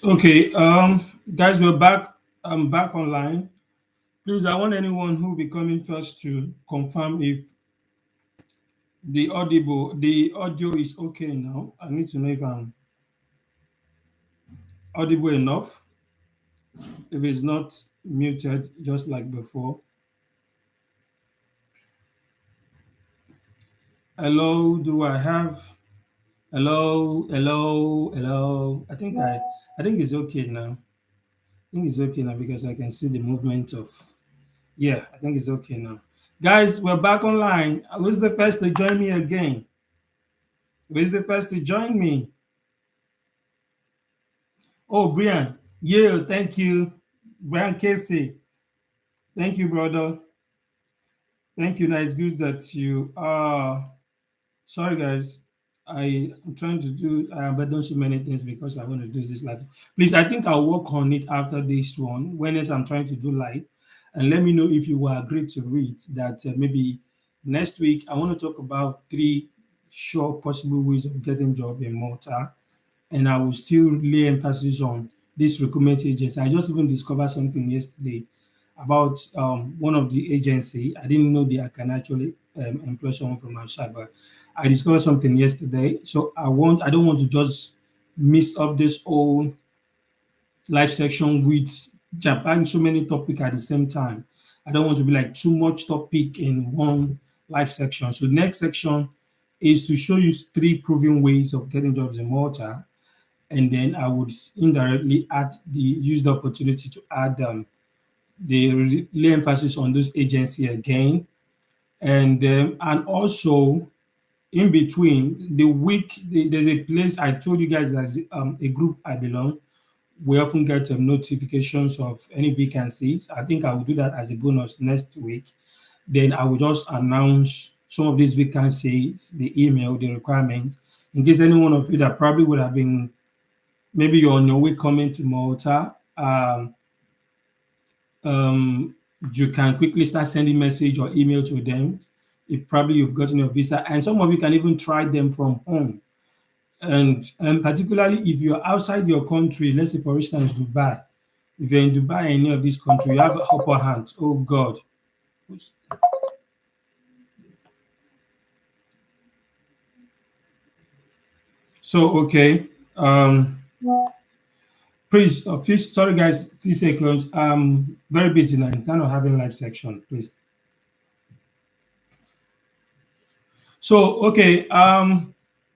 Okay, guys, we're back. I'm back online. Please, I want anyone who will be coming first to confirm if the audio is okay now. I need to know if I'm audible enough. If it's not muted, just like before. Hello, do I have? Hello, hello, hello. I think it's okay now. I think it's okay now because I can see the movement of. Yeah, I think it's okay now. Guys, we're back online. Who's the first to join me again? Who's the first to join me? Oh, Brian. Yeah, thank you. Brian Casey. Thank you, brother. Thank you. Now it's good that you are. Sorry, guys. I'm trying to do, but don't so many things because I want to do this live. Please, I think I'll work on it after this one. When else I'm trying to do live, and let me know if you will agree to it. That maybe next week I want to talk about three sure possible ways of getting job in Malta, and I will still lay emphasis on this recruitment agency. I just even discovered something yesterday about one of the agency. I didn't know I can actually employ someone from outside, but I discovered something yesterday. So I don't want to just mix up this whole live section with Japan so many topic at the same time. I don't want to be like too much topic in one live section. So next section is to show you three proven ways of getting jobs in Malta, and then I would indirectly use the opportunity to add lay emphasis on those agency again, and also in between there's a place I told you guys there's a group I belong. We often get notifications of any vacancies. I think I will do that as a bonus next week. Then I will just announce some of these vacancies, the email, the requirements, in case any one of you that probably would have been maybe you're on your way coming to Malta. Um, you can quickly start sending message or email to them if probably you've gotten your visa, and some of you can even try them from home. And particularly if you're outside your country, let's say for instance Dubai. If you're in Dubai, any of these countries, you have upper hand. Oh God. So okay. Please, please, sorry guys, 3 seconds. I'm very busy now. I'm kind of having live section, please. So, okay,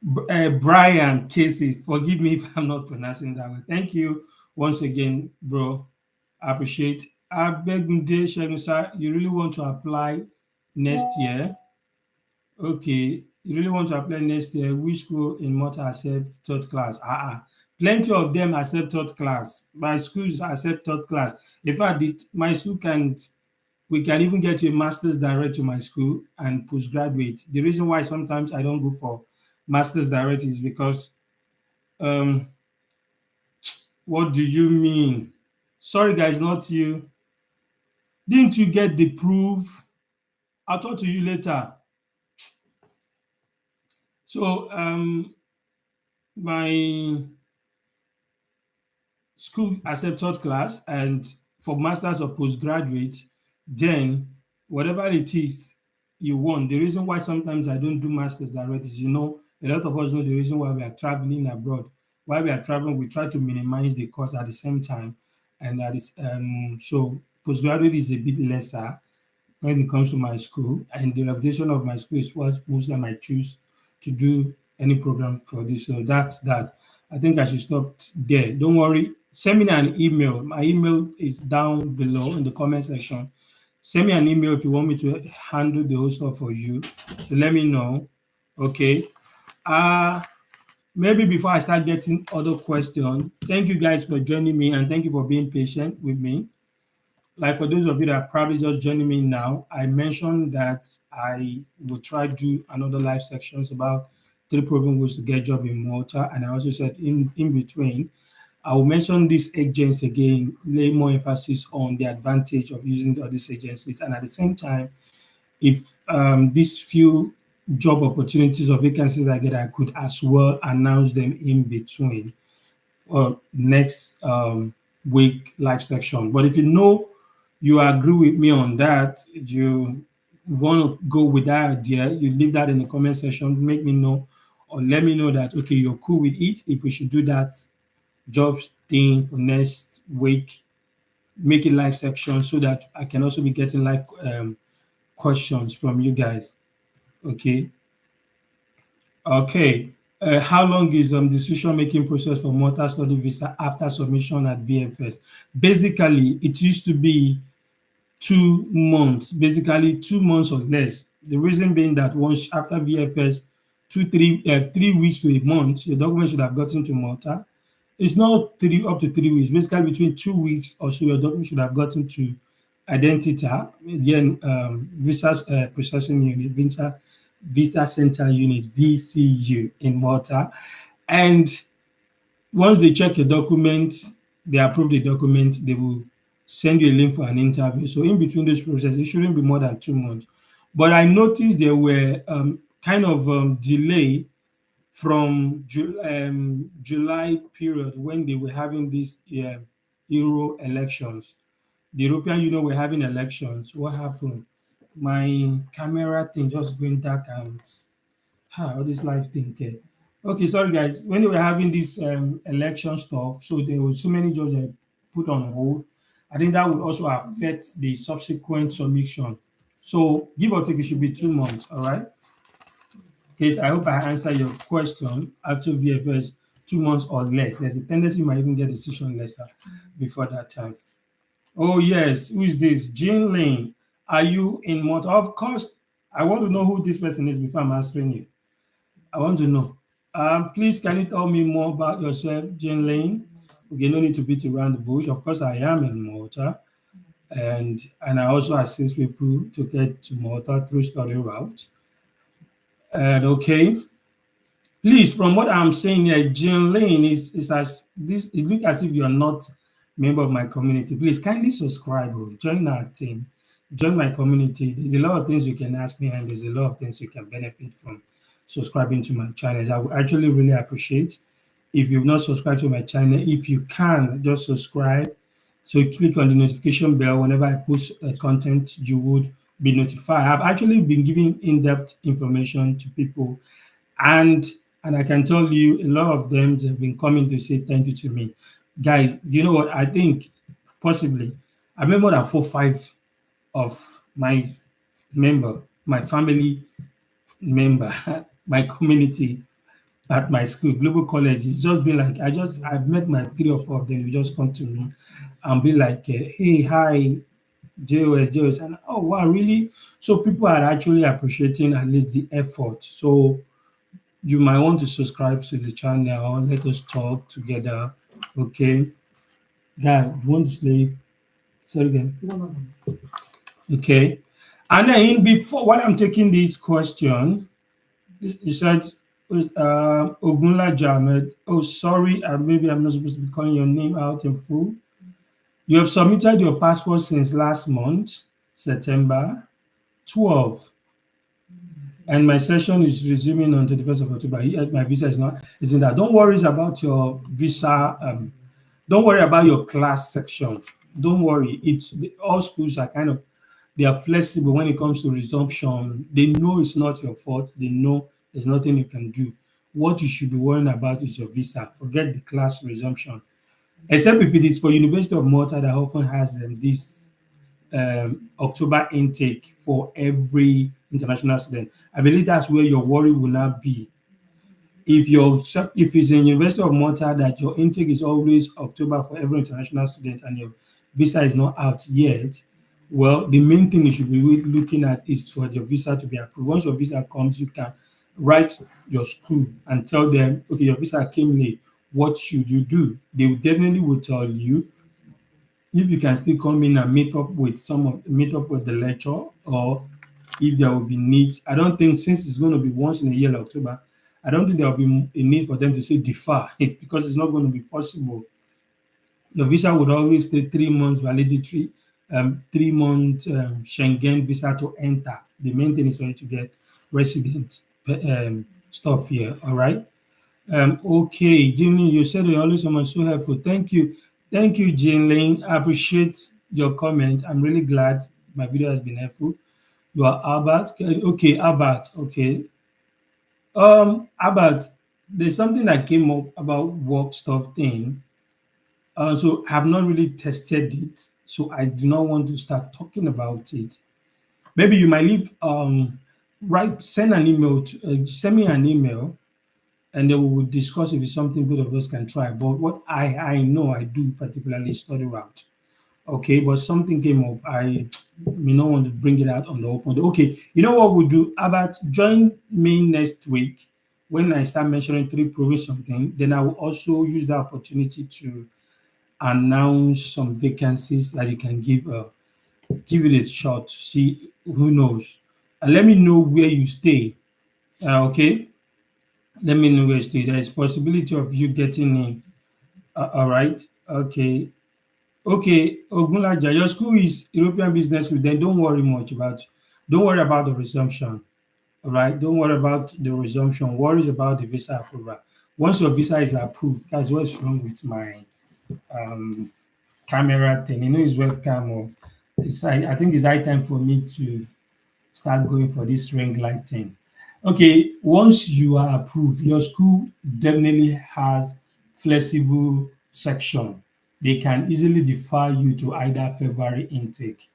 Brian Casey, forgive me if I'm not pronouncing that way. Thank you once again, bro. I appreciate. Abegunde Shegusa, you really want to apply next year? Okay, you really want to apply next year? Which school in Malta accept third class? Plenty of them accept third class. My schools accept third class. In fact, my school can't. We can even get you a master's direct to my school and postgraduate. The reason why sometimes I don't go for master's direct is because um what do you mean? Sorry guys, not you. Didn't you get the proof? I'll talk to you later. So my school accept third class, and for masters or postgraduate, then whatever it is you want. The reason why sometimes I don't do masters direct is, a lot of us know the reason why we are traveling abroad. While we are traveling, we try to minimize the cost at the same time, and that is so postgraduate is a bit lesser when it comes to my school, and the reputation of my school is what most of them I choose to do any program for this. So that's that. I think I should stop there. Don't worry. Send me an email. My email is down below in the comment section. Send me an email if you want me to handle the whole stuff for you. So let me know. Okay. Uh Maybe before I start getting other questions, thank you guys for joining me and thank you for being patient with me. Like for those of you that are probably just joining me now, I mentioned that I will try to do another live sections about three proven ways to get job in Malta, and I also said in between I will mention these agents again, lay more emphasis on the advantage of using all these agencies, and at the same time, if these few job opportunities or vacancies I get, I could as well announce them in between next week live section. But if you know you agree with me on that, you want to go with that idea, you leave that in the comment section, make me know, or let me know that okay, you're cool with it. If we should do that job thing for next week, make it live section so that I can also be getting like questions from you guys. Okay. Okay. How long is decision making process for Malta study visa after submission at VFS? Basically, it used to be 2 months, basically 2 months or less. The reason being that once after VFS, 3 weeks to a month, your document should have gotten to Malta. It's not three up to 3 weeks. Basically, between 2 weeks or so, your document should have gotten to Identita, then visa processing unit, visa center unit (VCU) in Malta, and once they check your documents, they approve the document, they will send you a link for an interview. So in between this process, it shouldn't be more than 2 months. But I noticed there were kind of delay from July period when they were having these Euro elections. The European Union were having elections. What happened? My camera thing just going dark and all this life thing. Okay. Okay, sorry guys. When they were having this election stuff, so there were so many jobs that put on hold. I think that would also affect the subsequent submission. So give or take, it should be 2 months. All right. Okay, so I hope I answer your question after VFS, 2 months or less. There's a tendency you might even get a decision lesser before that time. Oh yes, who is this? Jean Lane. Are you in Malta? Of course, I want to know who this person is before I'm answering you. I want to know. Please, can you tell me more about yourself, Jane Lane? Okay, no need to beat around the bush. Of course, I am in Malta, and I also assist people to get to Malta through study route. And okay, please, from what I'm saying here, Jane Lane is as this. It looks as if you are not member of my community. Please kindly subscribe, join our team, join my community. There's a lot of things you can ask me, and there's a lot of things you can benefit from subscribing to my channels. I would actually really appreciate if you've not subscribed to my channel. If you can, just subscribe. So you click on the notification bell. Whenever I post content, you would be notified. I've actually been giving in-depth information to people, and and I can tell you a lot of them have been coming to say thank you to me. Guys, do you know what? I think possibly I met more than 4, 5 of my family member, my community at my school, Global College. It's just been like I've met my 3 or 4 of them. You just come to me and be like, hey, hi, J.O.S, J.O.S. And oh wow, really? So people are actually appreciating at least the effort. So you might want to subscribe to the channel. Let us talk together. Okay. Guy, you want to sleep? Sorry again. Okay. And then before while I'm taking this question, you said Ogunlaja Ahmed. Oh, sorry, maybe I'm not supposed to be calling your name out in full. You have submitted your passport since last month, September 12, and my session is resuming on 31st of October. Yes, my visa is not isn't that. Don't worry about your visa. Don't worry about your class section. Don't worry. All schools are kind of they are flexible when it comes to resumption. They know it's not your fault. They know there's nothing you can do. What you should be worrying about is your visa. Forget the class resumption. Except if it is for University of Malta that often has this October intake for every international student. I believe that's where your worry will not be. If it's in University of Malta that your intake is always October for every international student and your visa is not out yet, well, the main thing you should be looking at is for your visa to be approved. Once your visa comes, you can write your school and tell them, okay, your visa came late. What should you do? They definitely will tell you if you can still come in and meet up with the lecture, or if there will be needs. I don't think, since it's going to be once in a year, like October, I don't think there will be a need for them to say defer. It's because it's not going to be possible. Your visa would always stay 3 months validity, 3 month Schengen visa to enter. The main thing is for you to get resident stuff here. All right. Okay, Jimmy, you said you're always someone so helpful. Thank you, Jean Lane. I appreciate your comment. I'm really glad my video has been helpful. You are Albert. Okay, Albert. Okay, Albert. There's something that came up about work stuff thing. So I've not really tested it, so I do not want to start talking about it. Maybe you might leave. Write, send an email to send me an email, and then we will discuss if it's something both of us can try. But what I know I do particularly study route. Okay, but something came up. I may not want to bring it out on the open. Okay, you know what we'll do? About join me next week when I start mentioning three proving something. Then I will also use the opportunity to announce some vacancies that you can give it a shot. See who knows. And let me know where you stay. Okay, let me know where you stay. There is possibility of you getting in. All right. Okay. Okay, Ogunlaja, your school is European Business School. Then don't worry much about. Don't worry about the resumption. All right. Don't worry about the resumption. Worries about the visa approval. Once your visa is approved, guys, what's wrong with my um camera thing? You know, it's webcam. Or I think it's high time for me to start going for this ring light thing. Okay, once you are approved, your school definitely has flexible section. They can easily defer you to either February intake.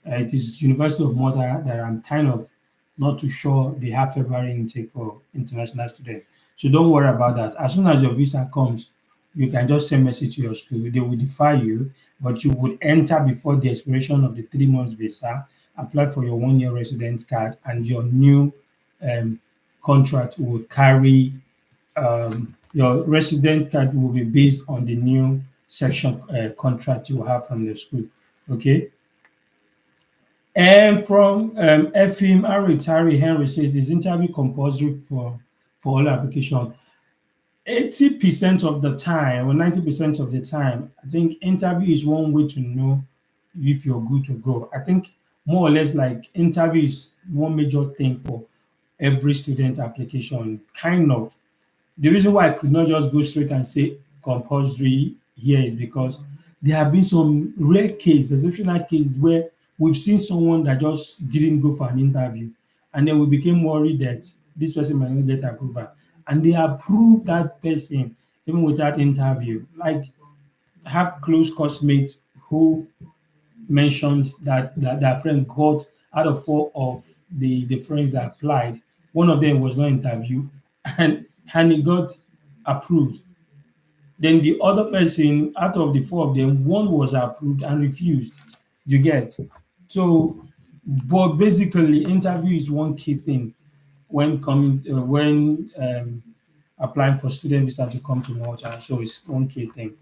It is University of Malta that I'm kind of not too sure they have February intake for international students. So don't worry about that. As soon as your visa comes, you can just send message to your school. They will defer you, but you would enter before the expiration of the 3 months visa, apply for your 1 year residence card, and your new um, contract will carry your resident card will be based on the new section contract you have from the school. Okay. And from FM Aritari Henry says, is interview compulsory for all application? 80% of the time or 90% of the time, I think interview is one way to know if you're good to go. I think more or less like interview is one major thing for every student application, kind of. The reason why I could not just go straight and say compulsory here is because there have been some rare cases, exceptional cases where we've seen someone that just didn't go for an interview, and then we became worried that this person might not get approval, and they approved that person even without interview. Like I have close classmates who mentioned that their friend got out of four of the friends that applied, one of them was not interviewed, and he got approved. Then the other person, out of the four of them, one was approved and refused. You get? So, but basically, interview is one key thing when applying for student visa to come to Malta. So it's one key thing.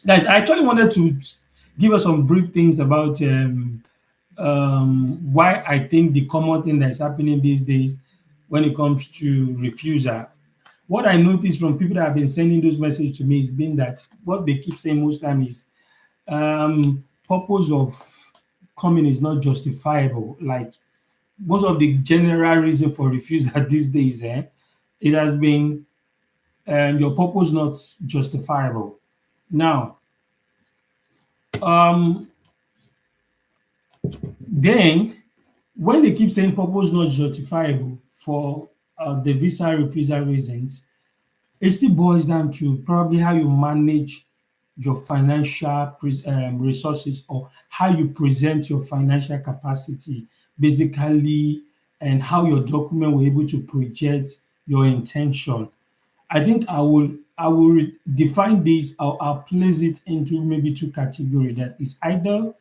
Guys, I actually wanted to give us some brief things about why I think the common thing that is happening these days when it comes to refusal. What I noticed from people that have been sending those messages to me is been that what they keep saying most time is purpose of coming is not justifiable. Like most of the general reason for refusal these days, it has been your purpose not justifiable. Now, um, then when they keep saying purpose not justifiable for the visa refusal reasons, it still boils down to probably how you manage your financial resources or how you present your financial capacity, basically, and how your document were able to project your intention. I think I will define this. I'll place it into maybe two categories. That is either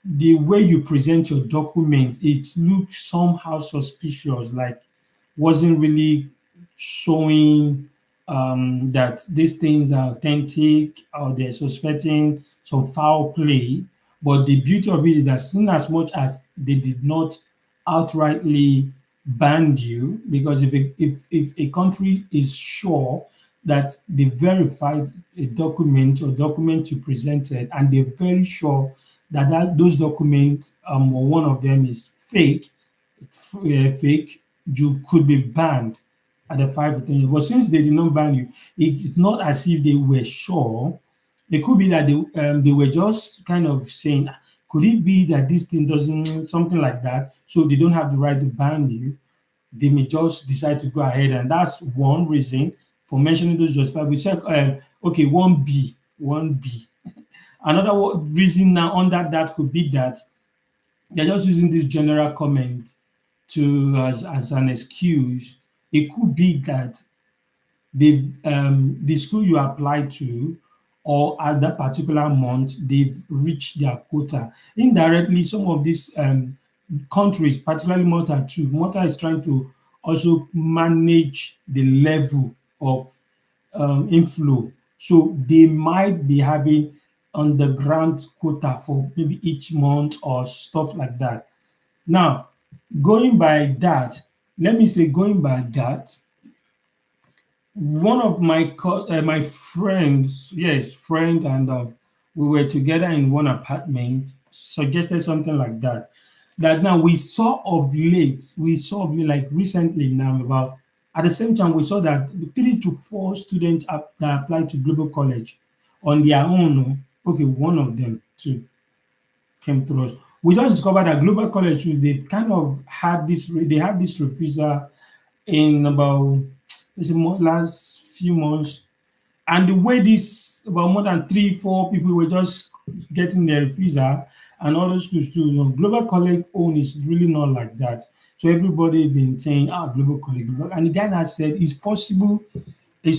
the way you present your document, it looks somehow suspicious, like wasn't really showing that these things are authentic or they're suspecting some foul play. But the beauty of it is that, in as much as they did not outrightly ban you, because if a country is sure that they verified a document or document you presented, and they're very sure that, those documents, or one of them is fake, you could be banned at the 5 to 10 years. But since they did not ban you, it is not as if they were sure. It could be that they were just kind of saying, "Ah, could it be that this thing doesn't," something like that, so they don't have the right to ban you. They may just decide to go ahead, and that's one reason for mentioning those justified. We check, okay, 1B. Another reason now under that could be that they're just using this general comment to as an excuse. It could be that the school you apply to, or at that particular month, they've reached their quota. Indirectly, some of these countries, particularly Malta too, Malta is trying to also manage the level of inflow. So they might be having underground quota for maybe each month or stuff like that. Now, going by that, let me say, going by that, one of my friends, yes, friend, and we were together in one apartment, suggested something like that. That now we saw of late, like recently now, about at the same time we saw that 3 to 4 students that applied to global college on their own. Okay, one of them too came through us. We just discovered that global college, they've kind of had this, they had this refusal in about, let's say, last few months. And the way this, about more than 3, 4 people were just getting their refusal, and other schools too. Global college own is really not like that. So everybody been saying, global college, and the guy now said it's possible that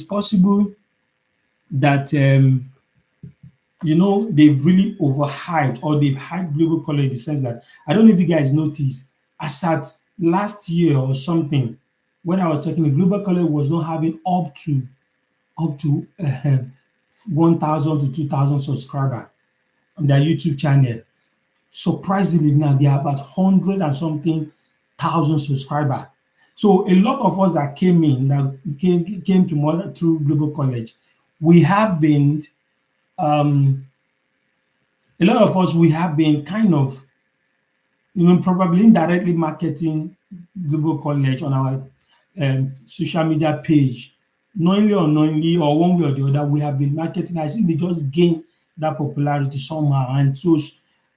they've really overhyped, or they've hyped global college in the sense that, I don't know if you guys noticed, as at last year or something, when I was checking, the global college was not having up to 1,000 to 2,000 subscribers on their YouTube channel. Surprisingly, now they have about 100 and something thousand subscribers. So a lot of us that came in, that came to Mother through Global College, we have been um, a lot of us we have been kind of, probably indirectly marketing Global College on our social media page, knowingly or unknowingly, or one way or the other. We have been marketing. I think they just gained that popularity somehow. And so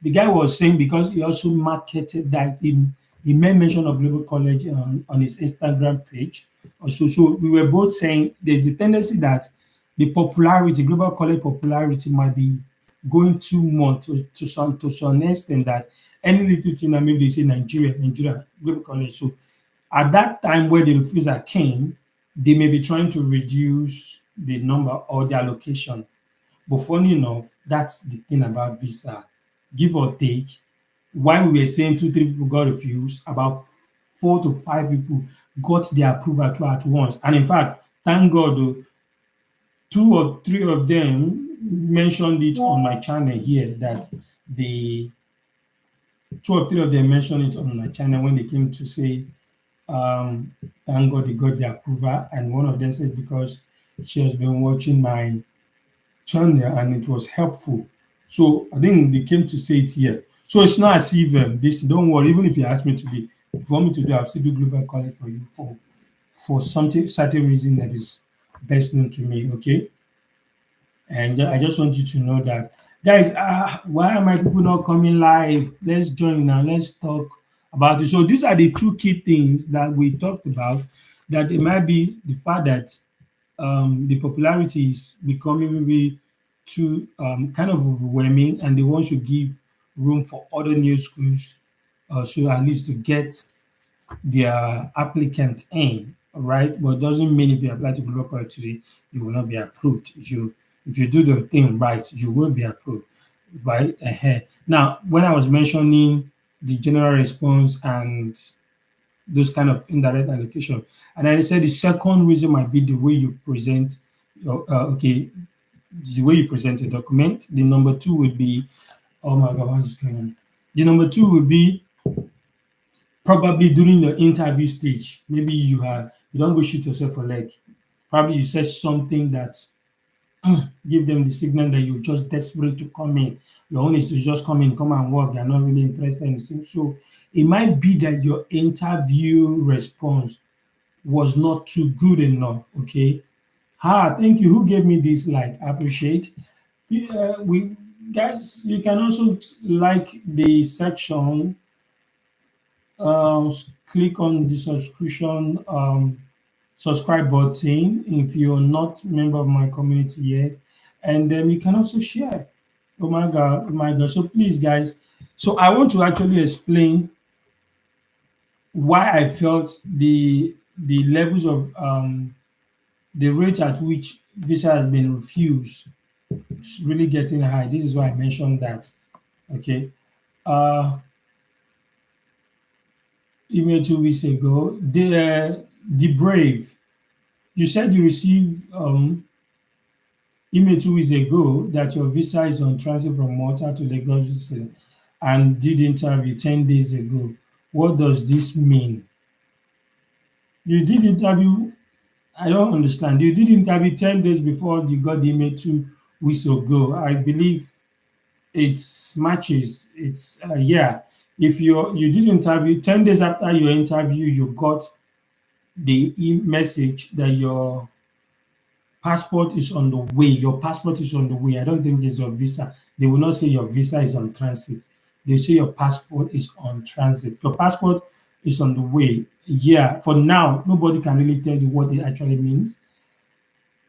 the guy was saying, because he also marketed that, he made mention of Global College on his Instagram page. Also, so we were both saying there's a tendency that the popularity, Global College popularity, might be going too much to some extent, that any little thing that maybe they say Nigeria, Global College. So at that time where the refusal came, they may be trying to reduce the number or the allocation. But funny enough, that's the thing about visa. Give or take, while we were saying 2, 3 people got refused, about 4 to 5 people got their approval too at once. And in fact, thank God, 2 or 3 of them mentioned it on my channel here, that the 2 or 3 of them mentioned it on my channel when they came to say, thank God they got the approval. And one of them says, because she has been watching my channel and it was helpful. So I think they came to say it here. So it's not as if this, don't worry, even if you ask me to be, if you want me to do, I'll still do global calling for you for something, certain reason that is best known to me. Okay. And I just want you to know that, guys, why are my people not coming live? Let's join now. Let's talk about it. So these are the 2 key things that we talked about. That it might be the fact that the popularity is becoming maybe too kind of overwhelming, and they want to give room for other new schools, so at least to get their applicant in, right? But it doesn't mean if you apply to global college today, you will not be approved. If you do the thing right, you will be approved, right? Now, when I was mentioning the general response and those kind of indirect allocation, and I said the second reason might be the way you present okay, the way you present a document. The number two would be, oh my God, what's going on? The number two would be probably during the interview stage. Maybe you don't go shoot yourself for leg. Probably you said something that give them the signal that you're just desperate to come in. Your own is to just come in, come and work. You're not really interested in it. So it might be that your interview response was not too good enough. Okay. Thank you. Who gave me this like? I appreciate. Yeah, we guys, you can also like the section. Click on the subscribe button if you're not a member of my community yet, and then you can also share. Oh my god, oh my god! So please, guys. So I want to actually explain why I felt the levels of the rate at which visa has been refused is really getting high. This is why I mentioned that. Okay. Uh, email 2 weeks ago. The Brave. You said you received email 2 weeks ago that your visa is on transit from Malta to Lagos and did interview 10 days ago. What does this mean? You did interview, I don't understand. You did interview 10 days before you got the email 2 weeks ago. I believe it's matches. It's, yeah. If you did interview 10 days after your interview, you got the message that your passport is on the way. Your passport is on the way. I don't think it's your visa. They will not say your visa is on transit. They say your passport is on transit. Your passport is on the way. Yeah, for now, nobody can really tell you what it actually means.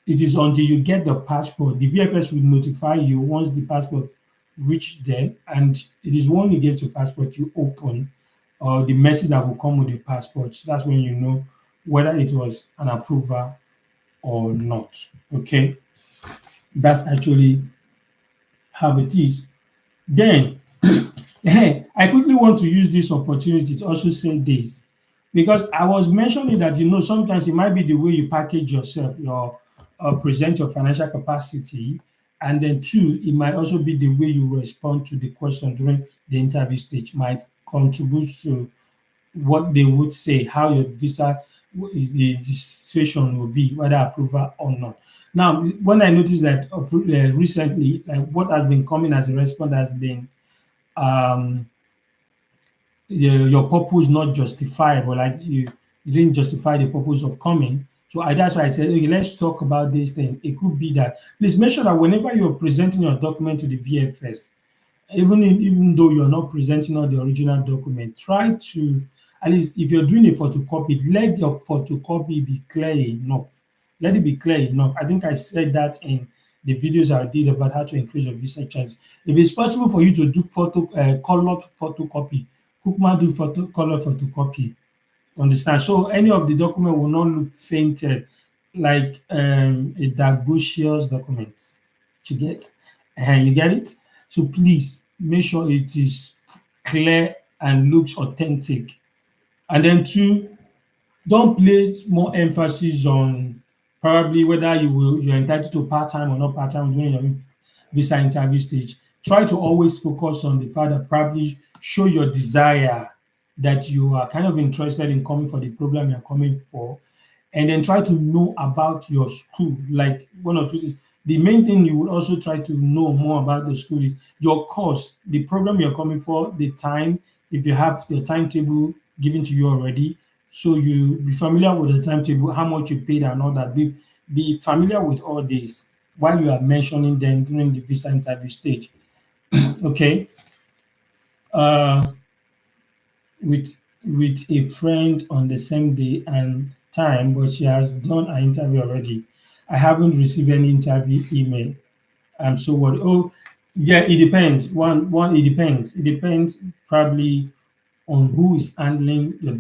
It is until you get the passport. The VFS will notify you once the passport reach them, and it is when you get your passport you open the message that will come with the passport. So that's when you know whether it was an approval or not. Okay, that's actually how it is. Then, I quickly want to use this opportunity to also say this because I was mentioning that sometimes it might be the way you package yourself, your present your financial capacity, and then two, it might also be the way you respond to the question during the interview stage might contribute to what they would say, how your visa, the situation will be, whether approval or not. Now, when I noticed that recently, like what has been coming as a response has been um, your purpose not justifiable, like you didn't justify the purpose of coming. So that's why I said, okay, let's talk about this thing. It could be that please make sure that whenever you're presenting your document to the VFS, even though you're not presenting all the original document, try to at least if you're doing a photocopy, let your photocopy be clear enough. Let it be clear enough. I think I said that in the videos I did about how to increase your visa chance. If it's possible for you to do colored photocopy, Kukma do color photocopy. Understand? So any of the document will not look fainted like a Dagbusios document. You get? You get it? So please make sure it is clear and looks authentic. And then two, don't place more emphasis on probably whether you're entitled to part-time or not part-time during your visa interview stage. Try to always focus on the fact that probably show your desire that you are kind of interested in coming for the program you're coming for, and then try to know about your school, like one or two things. The main thing you would also try to know more about the school is your course, the program you're coming for, the time, if you have your timetable given to you already. So you be familiar with the timetable, how much you paid and all that. Be familiar with all this while you are mentioning them during the visa interview stage. Okay. Uh, with a friend on the same day and time, but she has done an interview already. I haven't received any interview email. I'm so worried. Oh, yeah, it depends. One, it depends. It depends probably on who is handling the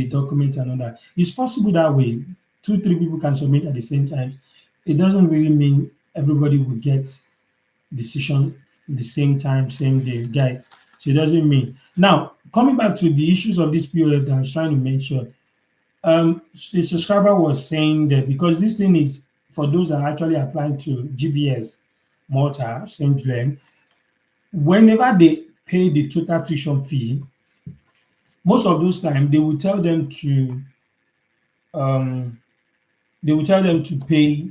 document and all that. It's possible that way. Two, three people can submit at the same time. It doesn't really mean everybody will get decision the same time, same day, guys. So it doesn't mean. Now, coming back to the issues of this POF that I was trying to mention, the subscriber was saying that because this thing is for those that are actually applying to GBS, Malta, St. Julian, whenever they pay the total tuition fee, most of those time they will tell them to um, They will tell them to pay.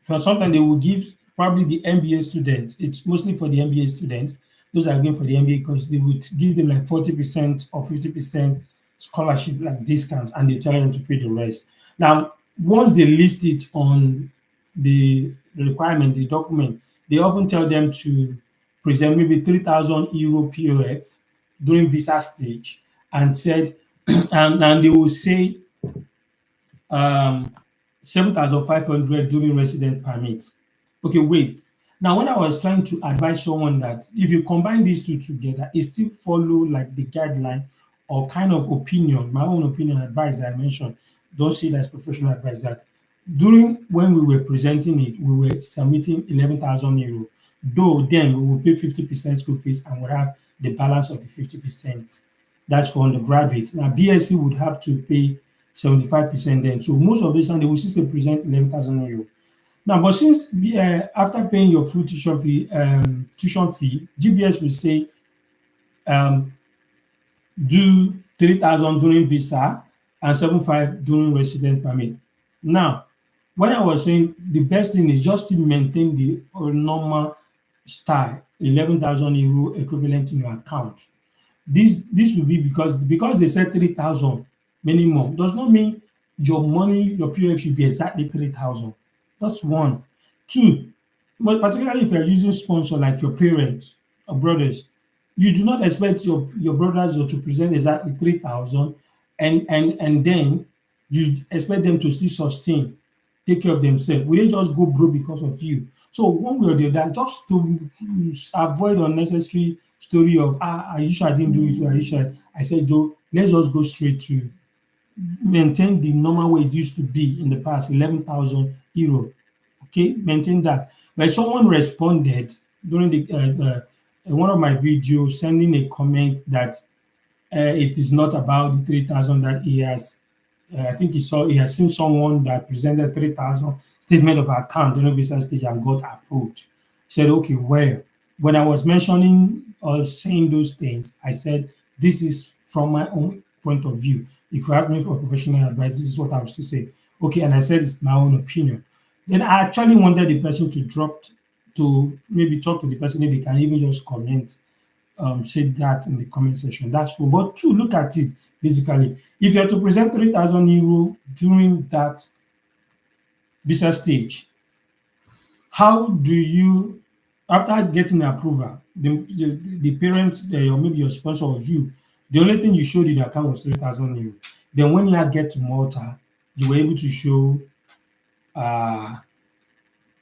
For sometimes they will give probably the MBA students. It's mostly for the MBA students. Those are going for the MBA course. They would give them like 40% or 50% scholarship, like discount, and they tell them to pay the rest. Now, once they list it on the requirement, the document, they often tell them to present maybe 3,000 euro POF during visa stage, and said, and they will say um 7,500 during resident permit. Okay, wait. Now, when I was trying to advise someone that if you combine these two together, it still follow like the guideline or kind of opinion, my own opinion advice that I mentioned. Don't see it as professional advice. That during when we were presenting it, we were submitting 11,000 euro. Though then we will pay 50% school fees and we'll have the balance of the 50%. That's for undergraduates. Now, BSc would have to pay 75% then. So most of the time they will still say present 11,000 euro. Now, but since after paying your full tuition fee, GBS will say um, do 3,000 during visa and 7,500 during resident permit. Now, when I was saying the best thing is just to maintain the normal style, 11,000 euro equivalent in your account. This will be because they said 3,000 minimum does not mean your money, your POF should be exactly 3,000. That's one. Two, but particularly if you're using sponsor like your parents or brothers, you do not expect your brothers to present exactly 3,000, and then you expect them to still sustain, take care of themselves. Will they just go broke because of you? So one way or the other, just to avoid unnecessary story of are you sure I didn't do it? Are you sure? I said, Joe, let's just go straight to maintain the normal way it used to be in the past, 11,000 euro. Okay, maintain that. But someone responded during the one of my videos, sending a comment that it is not about the 3,000 that he has. I think he has seen someone that presented 3,000 statement of account during visa stage and got approved. Said, okay, well, when I was mentioning or saying those things, I said, this is from my own point of view. If you ask me for professional advice, this is what I would still say. Okay, and I said it's my own opinion. Then I actually wanted the person to drop to maybe talk to the person if they can even just comment, say that in the comment section. That's one. But two, look at it basically. If you are to present 3,000 euro during that visa stage, how do you, after getting approval, the parent or maybe your sponsor or you, the only thing you showed in the account was 3,000 euro. Then when you get to Malta, you were able to show uh,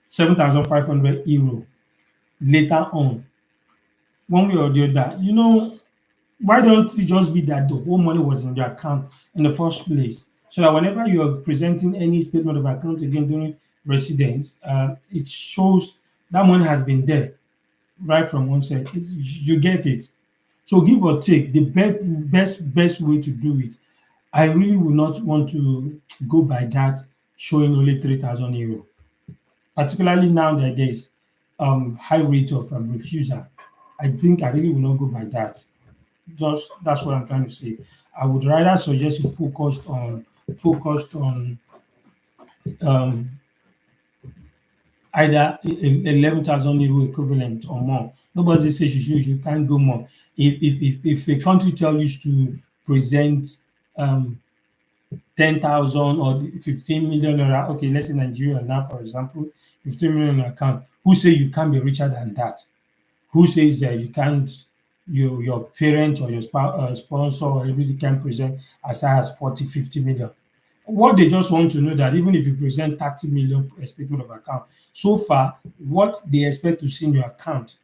7,500 euro later on, one way or the other. Why don't it just be that the whole money was in the account in the first place? So that whenever you're presenting any statement of account again during residence, it shows that money has been there right from onset. You get it. So give or take, the best way to do it. I really would not want to go by that showing only 3,000 euro, particularly now that there's high rate of refusal. I think I really will not go by that. Just that's what I'm trying to say. I would rather suggest you focused on um, either 11,000 euro equivalent or more. Nobody says you can't go more. If a country tells you to present um, 10,000 or 15 million naira, okay, let's say Nigeria now, for example, 15 million account. Who say you can't be richer than that? Who says that you can't, your parent or your sponsor or everybody can present as high as 40, 50 million? What they just want to know that even if you present 30 million statement of account, so far, what they expect to see in your account,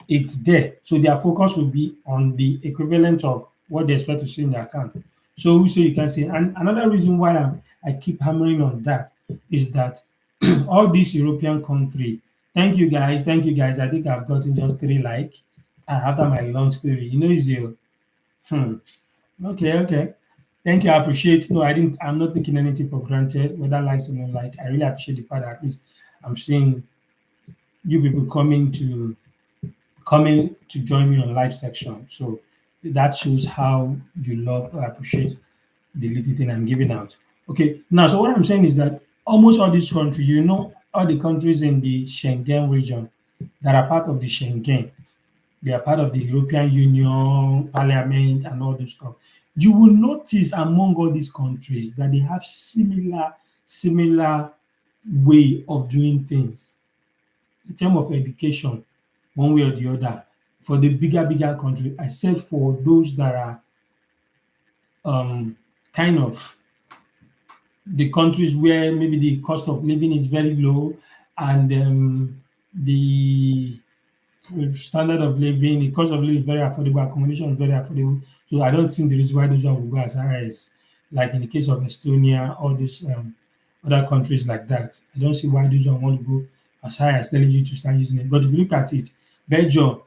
it's there. So their focus will be on the equivalent of what they expect to see in the account. So who say you can say, and another reason why I keep hammering on that is that all these European country. Thank you guys. I think I've gotten just three after my long story. It's you. Hmm. Okay, okay. Thank you. I appreciate. No, I didn't. I'm not taking anything for granted, whether likes or not like. I really appreciate the fact that at least I'm seeing you people coming to join me on live section. So that shows how you love or appreciate the little thing I'm giving out. Okay, now, so what I'm saying is that almost all these countries, all the countries in the Schengen region that are part of the Schengen, they are part of the European Union, Parliament, and all this stuff. You will notice among all these countries that they have similar way of doing things in terms of education, one way or the other. For the bigger country, except for those that are um, kind of the countries where maybe the cost of living is very low and the standard of living, the cost of living is very affordable, accommodation is very affordable. So I don't think the reason why those one will go as high as like in the case of Estonia, all these other countries like that. I don't see why those one want to go as high as telling you to start using it. But if you look at it, Belgium,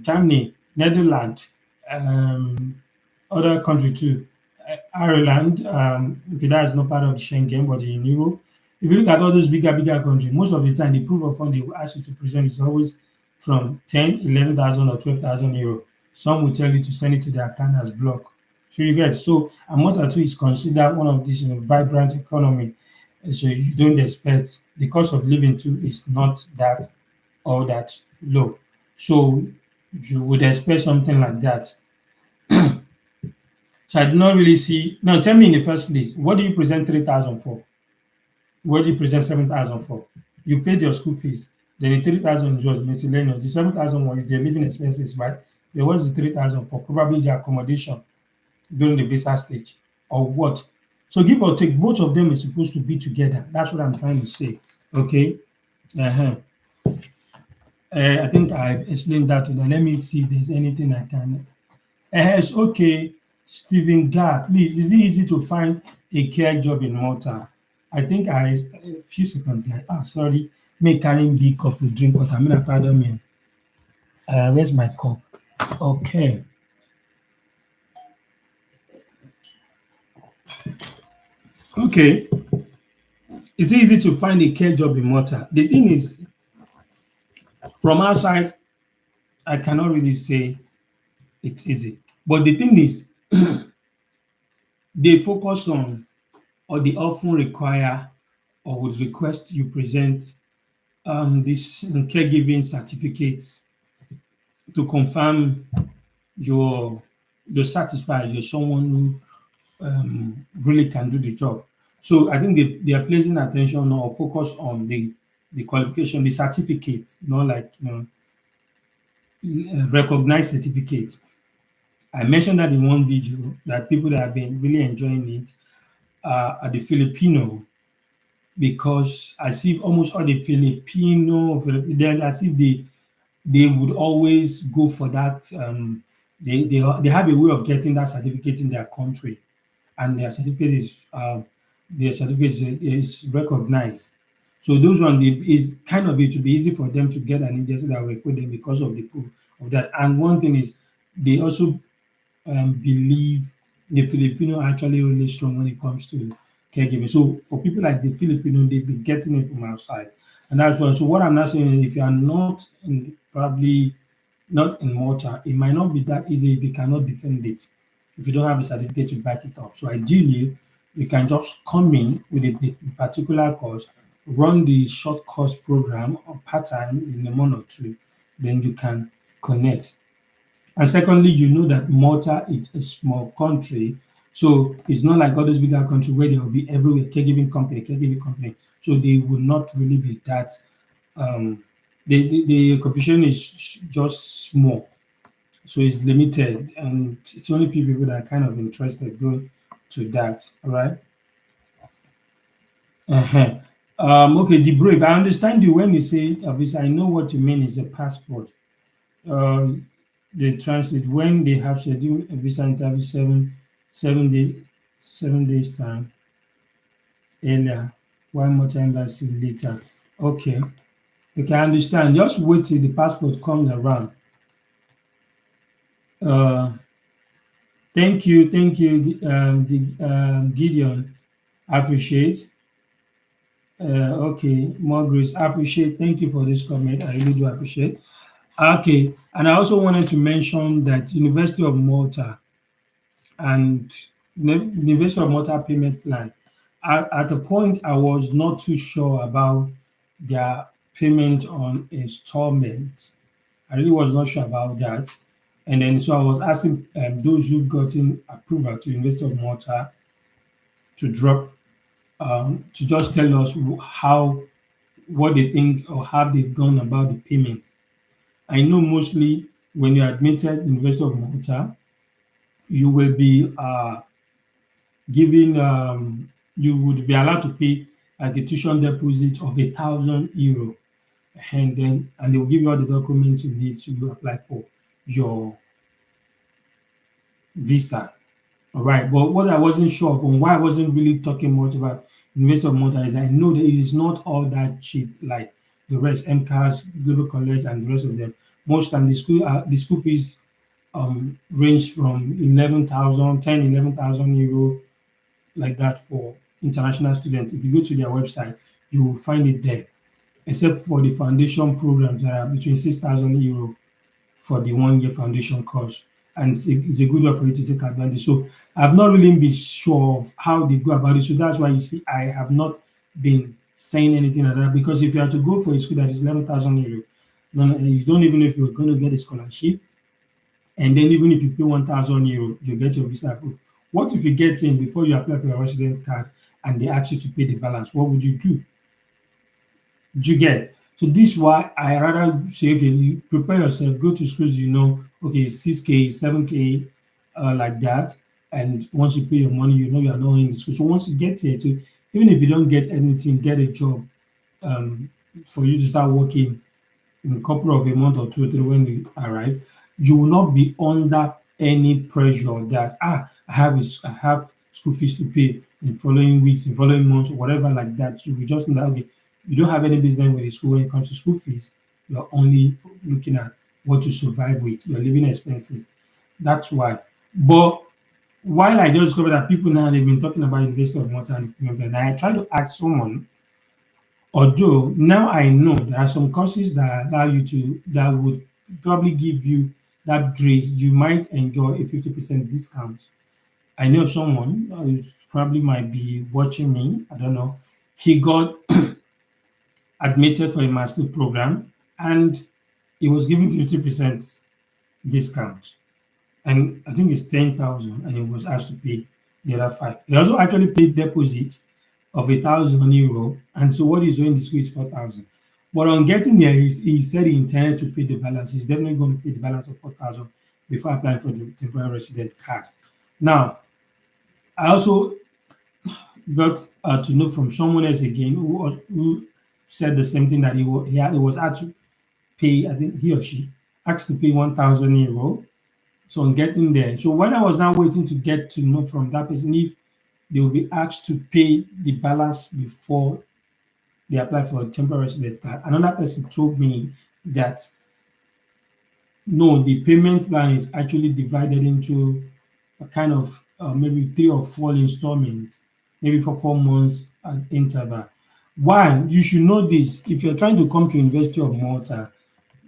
Germany, Netherlands, um, other country too, Ireland, okay, that is not part of the Schengen, but in Europe. If you look at all those bigger countries, most of the time the proof of fund they will ask you to present is always from 10, 11,000 or 12,000 euro. Some will tell you to send it to their account as block. So you get so and Malta too is considered one of these vibrant economy. So you don't expect the cost of living too is not that all that low. So you would expect something like that. So I do not really see. Now tell me in the first place, what do you present 3,000 for? What do you present 7,000 for? You paid your school fees. Then the 3,000 is was miscellaneous. The 7,000 one is their living expenses, right? Then what's the 3,000 for? Probably the accommodation during the visa stage or what? So give or take, both of them is supposed to be together. That's what I'm trying to say. Okay. Uh-huh. I think I've explained that to them. Let me see if there's anything I can. It's okay. Stephen Gard, please, is it easy to find a care job in Malta? I think a few seconds, guy. Sorry. Me carrying big cup to drink water. I'm gonna pardon me. Where's my cup? Okay. Okay. It's easy to find a care job in Malta. The thing is, from outside, I cannot really say it's easy. But the thing is, they focus on or they often require or would request you present this caregiving certificates to confirm you're you're satisfied, you're someone who really can do the job. So I think they are placing attention or focus on the qualification, the certificate, not like recognized certificate. I mentioned that in one video that people that have been really enjoying it are the Filipino because as if almost all the then as if they would always go for that. They have a way of getting that certificate in their country, and their certificate is recognized. So those one is kind of it to be easy for them to get an agency that will equip them because of the proof of that. And one thing is they also believe the Filipino are actually really strong when it comes to caregiving. So for people like the Filipino, they've been getting it from outside. And that's why. So what I'm not saying is if you are not probably not in Malta, it might not be that easy if you cannot defend it, if you don't have a certificate to back it up. So ideally, you can just come in with a particular course, run the short course program or part-time in a month or two, then you can connect. And secondly, you know that Malta is a small country. So it's not like all those bigger countries where they will be everywhere, caregiving company. So they will not really be that the competition is just small. So it's limited and it's only few people that are kind of interested going to that. All right. Uh-huh. Okay, the brave. I understand you when you say visa. I know what you mean is a passport. Uh, they translate when they have scheduled a visa interview 7 days 7 days time earlier, one more time embassy later. Okay, okay, I understand. Just wait till the passport comes around. Uh, thank you, Gideon. I appreciate. Okay, more grace. I appreciate. Thank you for this comment. I really do appreciate. Okay, and I also wanted to mention that University of Malta and University of Malta payment plan. At a point, I was not too sure about their payment on installment. I really was not sure about that. And then so I was asking those who've gotten approval to University of Malta to drop to just tell us how what they think or how they've gone about the payment. I know mostly when you're admitted in University of Malta, you will be given you would be allowed to pay like a tuition deposit of €1,000, and they will give you all the documents you need to apply for your visa. All right, but what I wasn't sure of and why I wasn't really talking much about University of Malta is I know that it is not all that cheap like the rest, MCAS, Global College, and the rest of them. Most time the school fees range from 11,000, 10, 11,000 euro like that for international students. If you go to their website, you will find it there. Except for the foundation programs that are between 6,000 euro for the 1 year foundation course. And it's a good way for you to take advantage. So I've not really been sure of how they go about it. So that's why you see I have not been saying anything like that. Because if you are to go for a school that is 11,000 euro, no, you don't even know if you're going to get a scholarship. And then even if you pay 1,000 euro, you get your visa approved. What if you get in before you apply for your resident card and they ask you to pay the balance? What would you do? Do you get? So this why I rather say, okay, you prepare yourself, go to schools you know, okay, 6K, 7K, like that. And once you pay your money, you know you are not in the school. So once you get here, to even if you don't get anything, get a job um, for you to start working in a couple of a month or 2 or 3 when you arrive, you will not be under any pressure that I have school fees to pay in following weeks, in following months, or whatever like that. You will just know that okay, you don't have any business with the school when it comes to school fees. You're only looking at what to survive with, your living expenses. That's why. But while I just discovered that people now they've been talking about University of Malta and I tried to ask someone. Although now I know there are some courses that allow you to that would probably give you that grace, you might enjoy a 50% discount. I know someone who probably might be watching me. I don't know. He got admitted for a master program and he was given 50% discount. And I think it's 10,000 and he was asked to pay the other five. He also actually paid deposit of €1,000, and so what he's doing this week is 4,000. But on getting there, he said he intended to pay the balance. He's definitely going to pay the balance of 4,000 before applying for the temporary resident card. Now, I also got to know from someone else again who said the same thing that he was asked to pay. I think he or she asked to pay €1,000. So on getting there, so when I was now waiting to get to know from that person if they will be asked to pay the balance before they apply for a temporary resident card. Another person told me that no, the payment plan is actually divided into a kind of maybe 3 or 4 installments, maybe for 4 months at interval. Why? You should know this. If you're trying to come to University of Malta,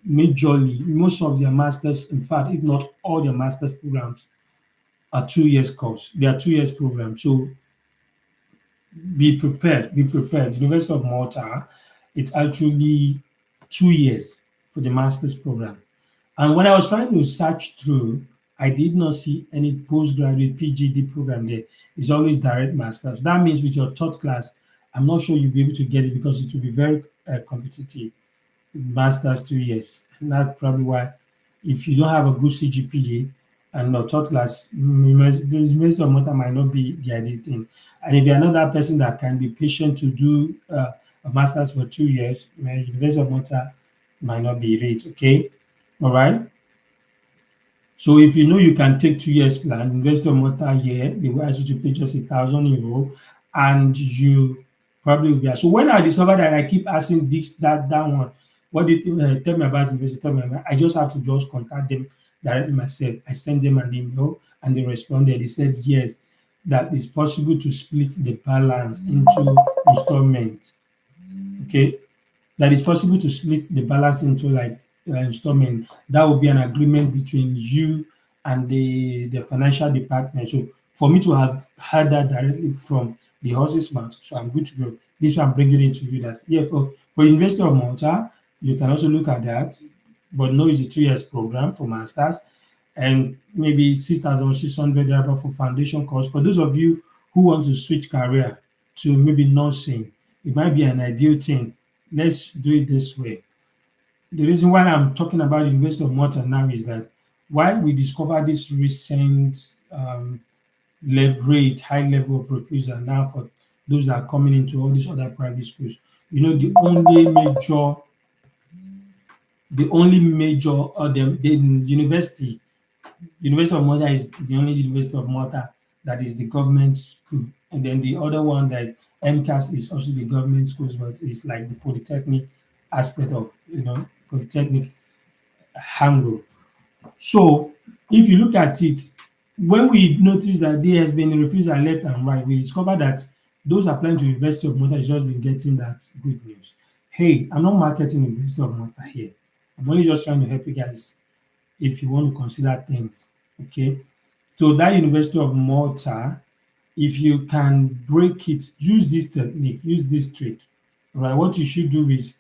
majorly, most of their masters, in fact, if not all their masters programs, are 2 years course. They are 2 years program. So be prepared. Be prepared. The University of Malta, it's actually 2 years for the master's program. And when I was trying to search through, I did not see any postgraduate PGD program there. It's always direct masters. That means with your third class, I'm not sure you'll be able to get it because it will be very competitive. Master's 2 years. And that's probably why if you don't have a good CGPA and your third class, University of Malta might not be the ideal thing. And if you're not that person that can be patient to do a master's for 2 years, University of Malta might not be it. Okay, all right. So if you know you can take 2 years plan, University of Malta year, they will ask you to pay just €1,000 and you probably will be. So when I discovered that I keep asking this, that one, what did you tell me about university? Tell me I just have to just contact them directly myself. I sent them an email and they responded. They said yes, that it's possible to split the balance into installments. Okay, that it's possible to split the balance into like installment. That would be an agreement between you and the financial department. So for me to have heard that directly from the horse's mouth. So I'm good to go. This one I'm bringing it to you that yeah, for University of Malta, you can also look at that, but no, it's a 2 years program for masters and maybe 6,600 for foundation course. For those of you who want to switch career to maybe nursing, it might be an ideal thing. Let's do it this way. The reason why I'm talking about University of Malta now is that while we discovered this recent high level of refusal now for those that are coming into all these other private schools, you know, the only major or the University of Malta is the only University of Malta that is the government school, and then the other one like MCAS is also the government schools, but it's like the polytechnic aspect of polytechnic angle. So if you look at it, when we notice that there has been a refusal left and right, we discover that those applying to University of Malta has just been getting that good news. Hey, I'm not marketing University of Malta here. I'm only just trying to help you guys if you want to consider things. Okay. So that University of Malta, if you can break it, use this technique, use this trick. Right. What you should do is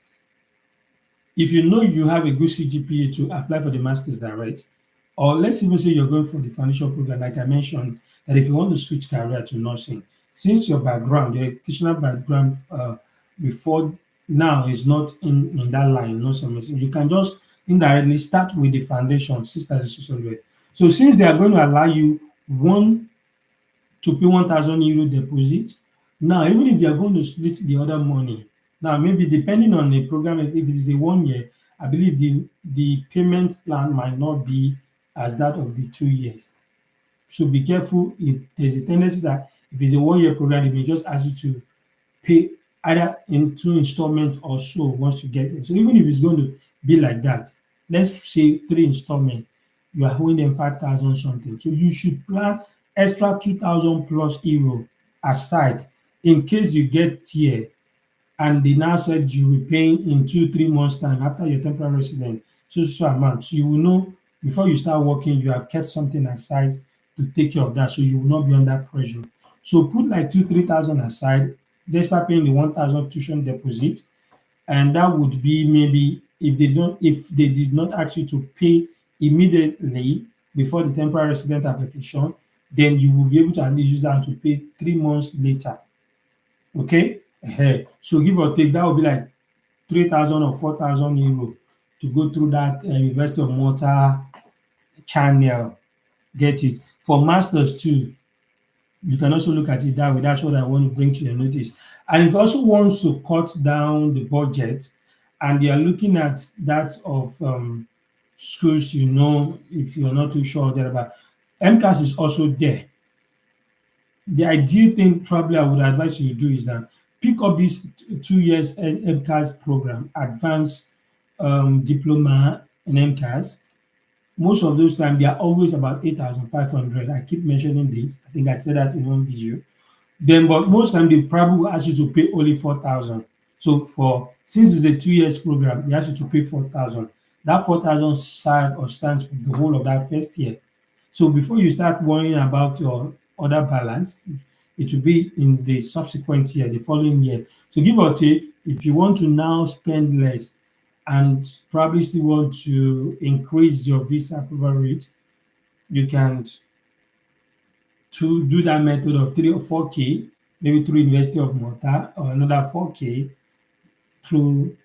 if you know you have a good CGPA to apply for the master's direct, or let's even say you're going for the foundation program, like I mentioned, that if you want to switch career to nursing, since your background, your educational background before now is not in that line, nursing medicine, you can just indirectly start with the foundation, 6,600. So since they are going to allow you one to pay 1,000 euro deposit. Now, even if you are going to split the other money, now maybe depending on the program, if it is a 1 year, I believe the payment plan might not be as that of the 2 years. So be careful if there's a tendency that if it's a 1 year program, it may just ask you to pay either in 2 installments or so once you get there. So even if it's going to be like that, let's say 3 installments, you are owing them 5,000 something. So you should plan extra 2,000 plus euro aside in case you get here and they now said you will pay in 2 3 months time after your temporary resident so amount. So you will know before you start working you have kept something aside to take care of that, so you will not be under pressure. So put like 2 3,000 aside despite paying the 1,000 tuition deposit, and that would be maybe if they did not ask you to pay immediately before the temporary resident application, then you will be able to at least use that to pay 3 months later. Okay. So give or take, that will be like 3,000 or 4,000 euro to go through that University of Malta channel. Get it? For masters too, you can also look at it that way. That's what I want to bring to your notice. And if you also want to cut down the budget and you are looking at that of schools, if you're not too sure there about, MCAS is also there. The ideal thing probably I would advise you to do is that pick up this 2 years MCAS program, advanced diploma in MCAS. Most of those time they are always about 8,500. I keep mentioning this. I think I said that in one video. Then, but most time they probably will ask you to pay only 4,000. So since it's a 2 years program, they ask you to pay 4,000. That 4,000 serve or stands for the whole of that first year. So before you start worrying about your other balance, it will be in the subsequent year, the following year. So give or take, if you want to now spend less and probably still want to increase your visa approval rate, you can to do that method of 3 or 4K, maybe through University of Malta, or another 4K through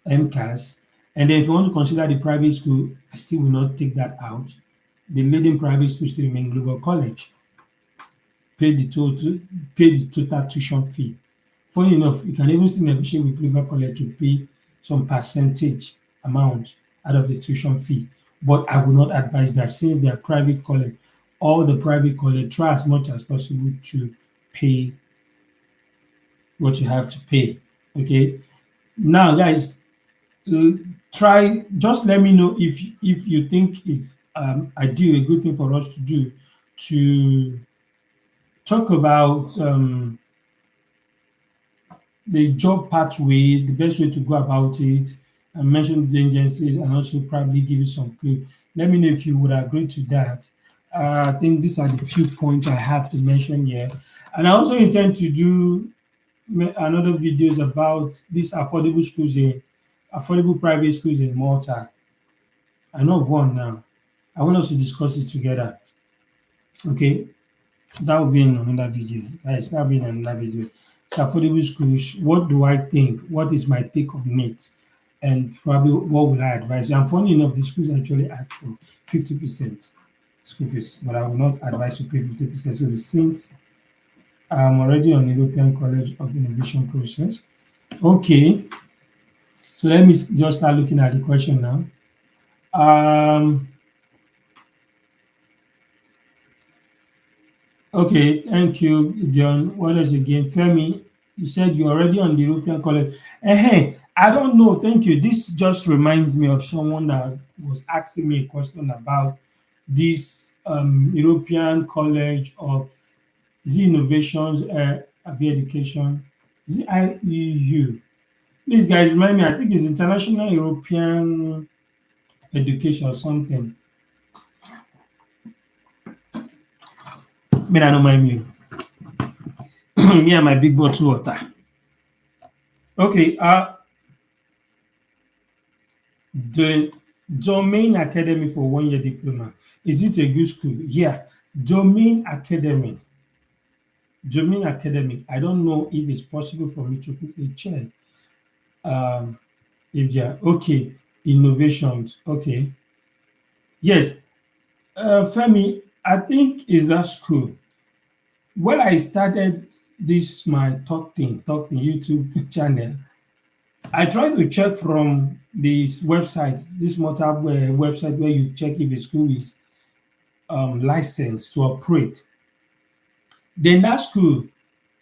MCAS. And then if you want to consider the private school, I still will not take that out. The leading private school still remain Global College. Pay the total tuition fee. Funny enough, you can even still negotiate with Global College to pay some percentage amount out of the tuition fee. But I will not advise that since they are private college, all the private college try as much as possible to pay what you have to pay. Okay. Now, guys, try just let me know if you think it's ideal, a good thing for us to do to talk about the job pathway, the best way to go about it, and mention the agencies, and also probably give you some clue. Let me know if you would agree to that. I think these are the few points I have to mention here. And I also intend to do another videos about these affordable private schools in Malta. I know of one now. I want us to discuss it together. Okay, that will be in another video, guys. That will be in another video. So affordable schools. What do I think? What is my take on it? And probably what will I advise? And funny enough, the schools actually ask for 50% school fees, but I will not advise to pay 50%. So since I'm already on European College of Innovation process, okay. So let me just start looking at the question now. Um, okay, thank you, John. What is again? Femi, you said you're already on the European College. Hey, I don't know. Thank you. This just reminds me of someone that was asking me a question about this European College of is it Innovations, Abi Education? Is it IEU? Please, guys, remind me. I think it's International European Education or something. May I don't mind me. Me and my big bottle of water. Okay, the Domain Academy for 1 year diploma. Is it a good school? Yeah, Domain Academy. Domain Academic. I don't know if it's possible for me to quickly check. Um, if they are okay, innovations. Okay, yes. Femi, I think is that school. When I started this my talk thing YouTube channel, I try to check from this website, this Malta website where you check if a school is licensed to operate. Then that school,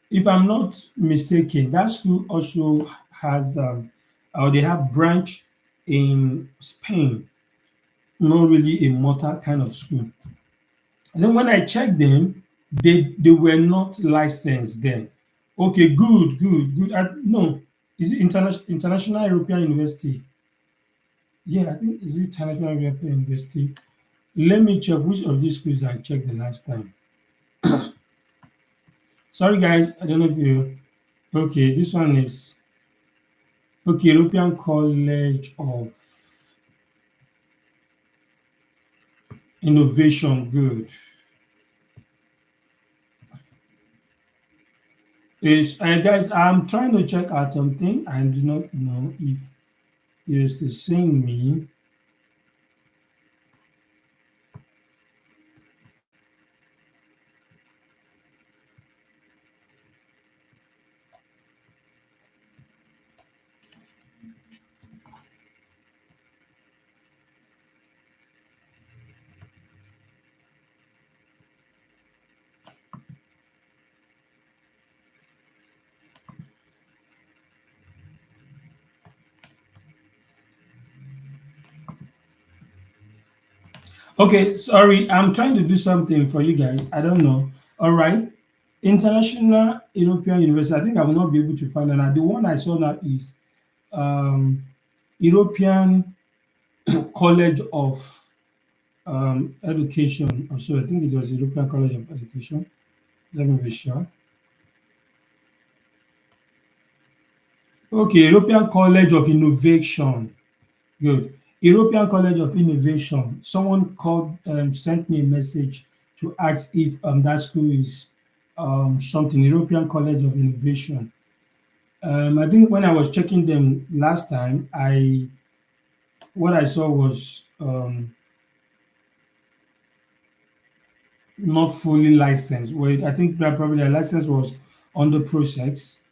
if I'm not mistaken, that school also has or they have branch in Spain, not really a Malta kind of school. And then when I checked them, they were not licensed then. Okay, good. No, is it International European University? Yeah, I think is it International European University. Let me check which of these schools I checked the last time. Sorry, guys, I don't know if you. Okay, this one is okay. European College of Innovation. Good. Is guys, I'm trying to check out something. I do not know if you're still seeing me. Okay, sorry, I'm trying to do something for you guys. I don't know. All right. International European University. I think I will not be able to find it now. The one I saw now is um, European College of Education. Also, I think it was European College of Education. Let me be sure. Okay, European College of Innovation. Good. European College of Innovation. Someone called, sent me a message to ask if that school is something. European College of Innovation. I think when I was checking them last time, I what I saw was not fully licensed. Wait, I think that probably the license was under process,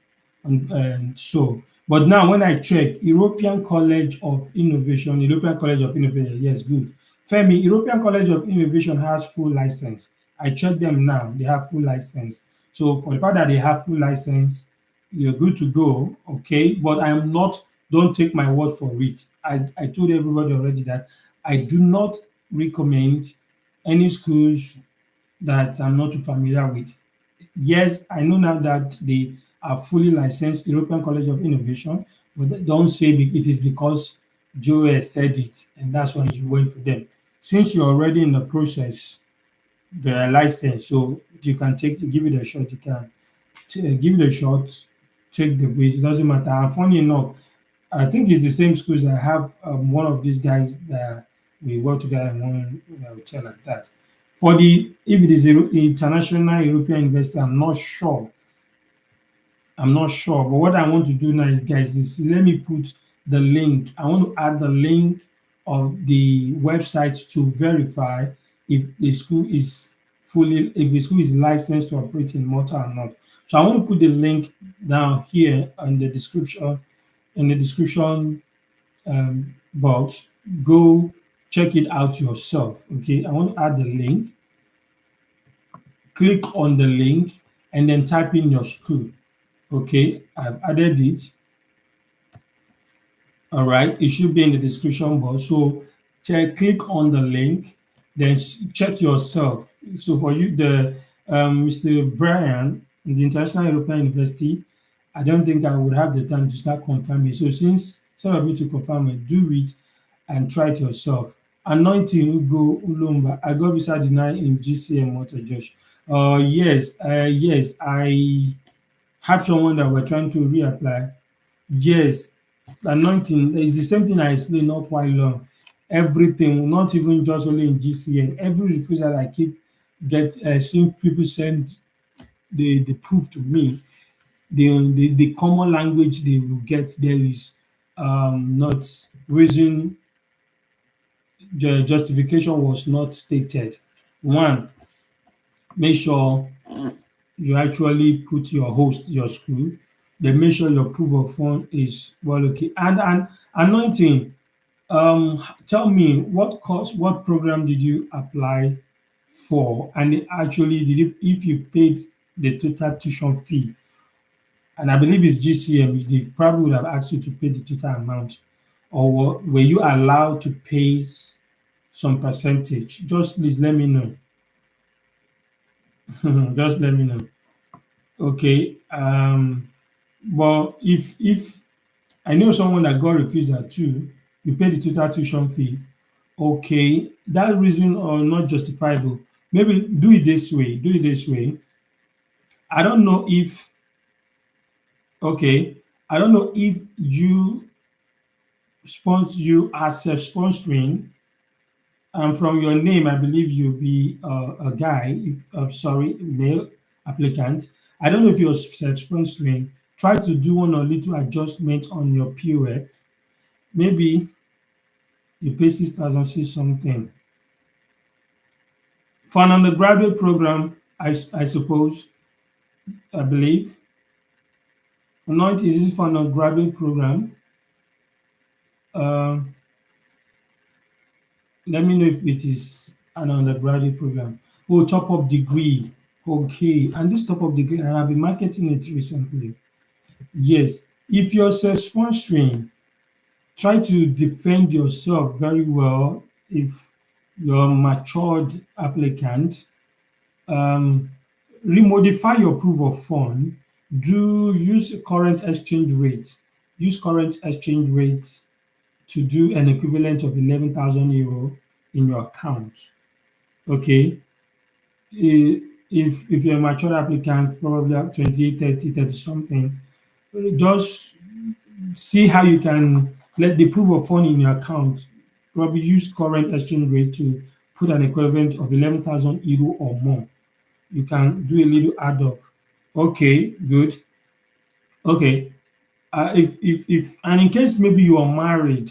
and so. But now, when I check European College of Innovation, European College of Innovation, yes, good. Femi, European College of Innovation has full license. I checked them now; they have full license. So for the fact that they have full license, you're good to go. Okay, but I am not. Don't take my word for it. I told everybody already that I do not recommend any schools that I'm not too familiar with. Yes, I know now that they are fully licensed European College of Innovation, but don't say it is because J.O.S said it and that's why you went for them. Since you're already in the process, they are licensed, so you can give it a shot. You can give it a shot, take the quiz. It doesn't matter. And funny enough, I think it's the same schools. I have one of these guys that we work together in one hotel like that. For the if it is a international European investor, I'm not sure. But what I want to do now, guys, is let me put the link. I want to add the link of the website to verify if the school is if the school is licensed to operate in Malta or not. So I want to put the link down here in the description box. Go check it out yourself. Okay, I want to add the link. Click on the link and then type in your school. Okay, I've added it. All right, it should be in the description box. So click on the link, then check yourself. So for you, the Mr. Brian, in the International European University, I don't think I would have the time to start confirming. So since some of you to confirm it, do it and try it yourself. Anointing Ugo Ulumba, I got visa denied in GCM Motor Josh. Yes, I have someone that we're trying to reapply. Yes, anointing is the same thing I explained not quite long. Everything, not even just only in GCN, every refusal I keep seeing people send the proof to me. The common language they will get there is not reason the justification was not stated. One, make sure you actually put your host, your school, then make sure your proof of fund is well okay. And anointing, tell me what course, what program did you apply for? And actually, did you, if you paid the total tuition fee, and I believe it's GCM, they probably would have asked you to pay the total amount, or were you allowed to pay some percentage? Just please let me know. Just let me know. Okay. But if I know someone that got refusal too, you pay the total tuition fee. Okay, that reason or not justifiable. Maybe do it this way. Do it this way. I don't know if okay. I don't know if you are self-sponsoring, and from your name, I believe you'll be a guy. If sorry, male applicant. I don't know if you're self-sponsoring. Try to do one or little adjustment on your POF. Maybe you pay 6,006 something for an undergraduate program. I suppose I believe. Not is this for an undergraduate program. Um, Let me know if it is an undergraduate program. Oh, top up degree. Okay, and this top up degree, and I've been marketing it recently. Yes, if you're self-sponsoring, try to defend yourself very well. If you're a matured applicant, um, remodify your proof of fund. Do use current exchange rate. Use current exchange rate to do an equivalent of 11,000 euro in your account. Okay. If you're a mature applicant, probably have 28, 30, 30 something, just see how you can let the proof of fund in your account. Probably use current exchange rate to put an equivalent of 11,000 euro or more. You can do a little add up. Okay, good. Okay. If and in case maybe you are married,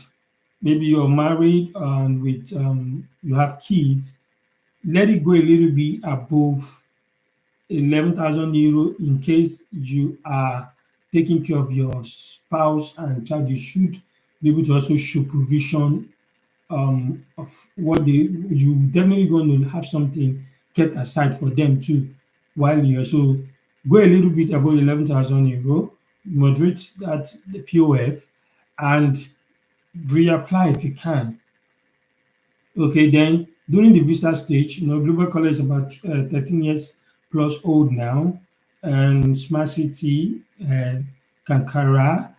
maybe you're married and with you have kids, let it go a little bit above 11,000 euro in case you are taking care of your spouse and child. You should be able to also show provision of what they you definitely going to have something kept aside for them too while you're so go a little bit above 11,000 euro, moderate that the POF and reapply if you can. Okay, then during the visa stage, Global College is about 13 years plus old now, and Smart City, Kankara,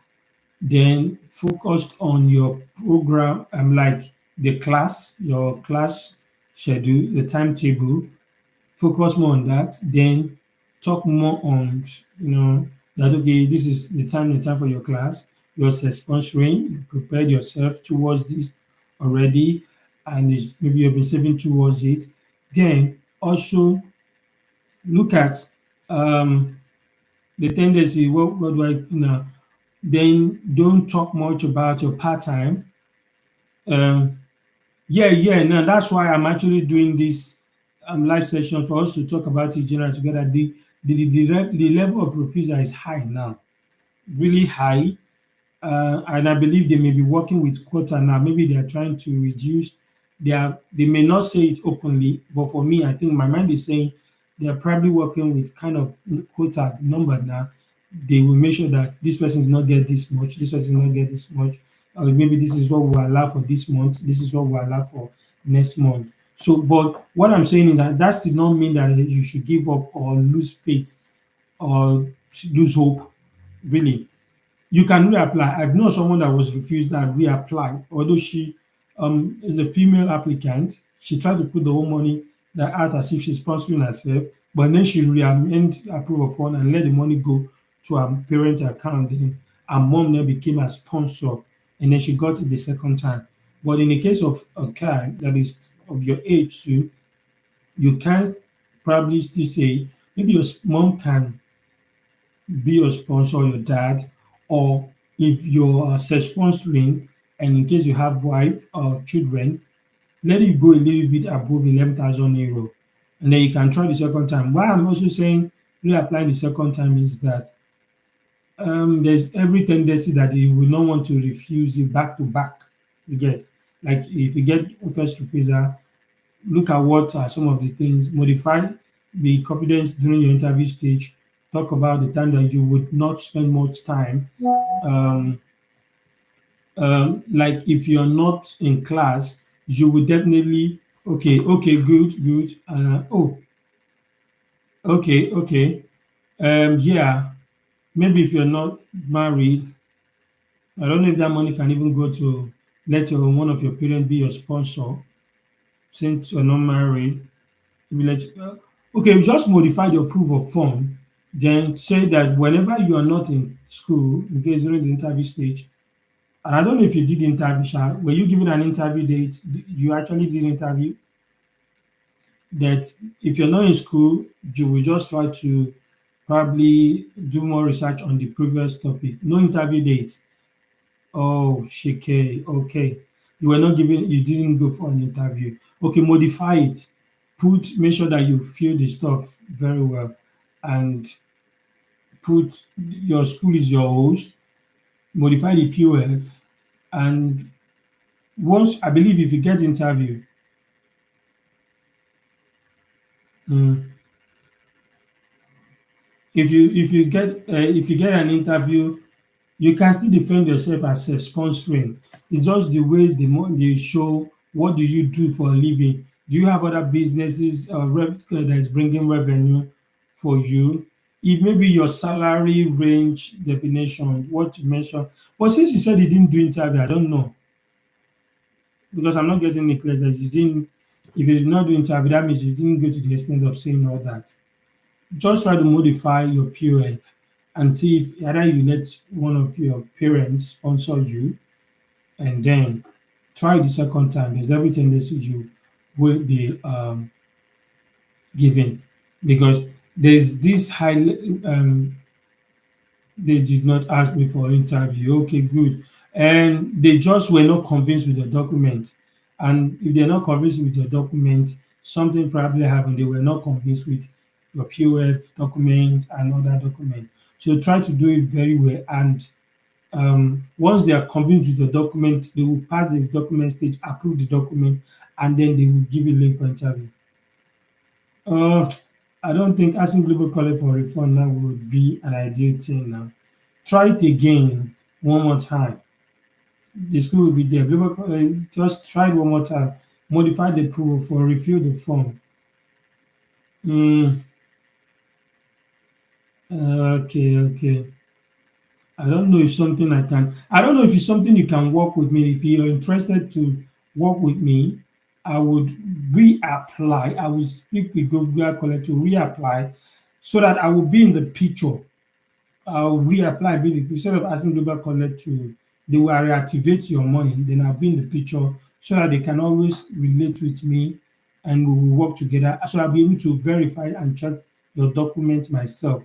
then focused on your program, like your class schedule, the timetable, focus more on that, then talk more on, that okay, this is the time for your class, you're sponsoring, you prepared yourself towards this already, and maybe you've been saving towards it. Then also look at um, the tendency, what do I now? Then don't talk much about your part time. Um, Yeah, yeah. Now that's why I'm actually doing this live session for us to talk about it generally together. The level of refusal is high now, really high, and I believe they may be working with quota now. Maybe they are trying to reduce. They may not say it openly, but for me, I think my mind is saying they are probably working with kind of quota number now. They will make sure that this person does not get this much, this person does not get this much, or maybe this is what we allow for this month, this is what we allow for next month. So, but what I'm saying is that that did not mean that you should give up or lose faith or lose hope. Really, you can reapply. I've known someone that was refused and reapplied, although she is a female applicant. She tried to put the whole money that out as if she's sponsoring herself, but then she reamended approval fund and let the money go to her parent account. Then her mom now became a sponsor, and then she got it the second time. But in the case of a guy that is of your age too, you can't probably still say maybe your mom can be your sponsor, your dad, or if you're self-sponsoring and in case you have wife or children, let it go a little bit above 11,000 euro. And then you can try the second time. Why I'm also saying reapplying the second time is that there's every tendency that you will not want to refuse you back to back. You get like if you get first refusal, look at what are some of the things, modify the confidence during your interview stage, talk about the time that you would not spend much time. Um, like if you're not in class, you would definitely, okay, okay, good, good. Oh, okay, okay. Yeah, maybe if you're not married, I don't know if that money can even go to let one of your parents be your sponsor since you're not married. Be like, okay, just modify your proof of fund. Then say that whenever you are not in school, in case during the interview stage, and I don't know if you did the interview, Sha, were you given an interview date? You actually did interview that if you're not in school, you will just try to probably do more research on the previous topic. No interview date. Oh, shike. Okay. You were not given, you didn't go for an interview. Okay, modify it. Make sure that you fill the stuff very well and put your school is your host, modify the POF. And once, I believe if you get interview, mm, if you get an interview, you can still defend yourself as self-sponsoring. It's just the way they show what do you do for a living. Do you have other businesses that is bringing revenue for you? If maybe your salary range definition, what you mentioned. But since you said you didn't do interview, I don't know because I'm not getting it clear that you didn't. If you did not do interview, that means you didn't go to the extent of saying all that. Just try to modify your POF and see if either you let one of your parents sponsor you and then try the second time. There's every tendency you will be given because there's this high they did not ask me for interview. Okay, good. And they just were not convinced with the document. And if they're not convinced with your document, something probably happened. They were not convinced with your POF document and other document. So try to do it very well. And once they are convinced with the document, they will pass the document stage, approve the document, and then they will give you link for interview. Uh, I don't think asking Global College for refund now would be an ideal thing now. Try it again one more time. The school will be there. Global College, just try it one more time. Modify the proof for refill the form. Mm, okay, okay. I don't know if something I don't know if it's something you can work with me. If you're interested to work with me, I would reapply. I would speak with Google Collect to reapply so that I will be in the picture. I'll reapply bill instead of asking Global Collect to they will reactivate your money, then I'll be in the picture so that they can always relate with me and we will work together. So I'll be able to verify and check your document myself.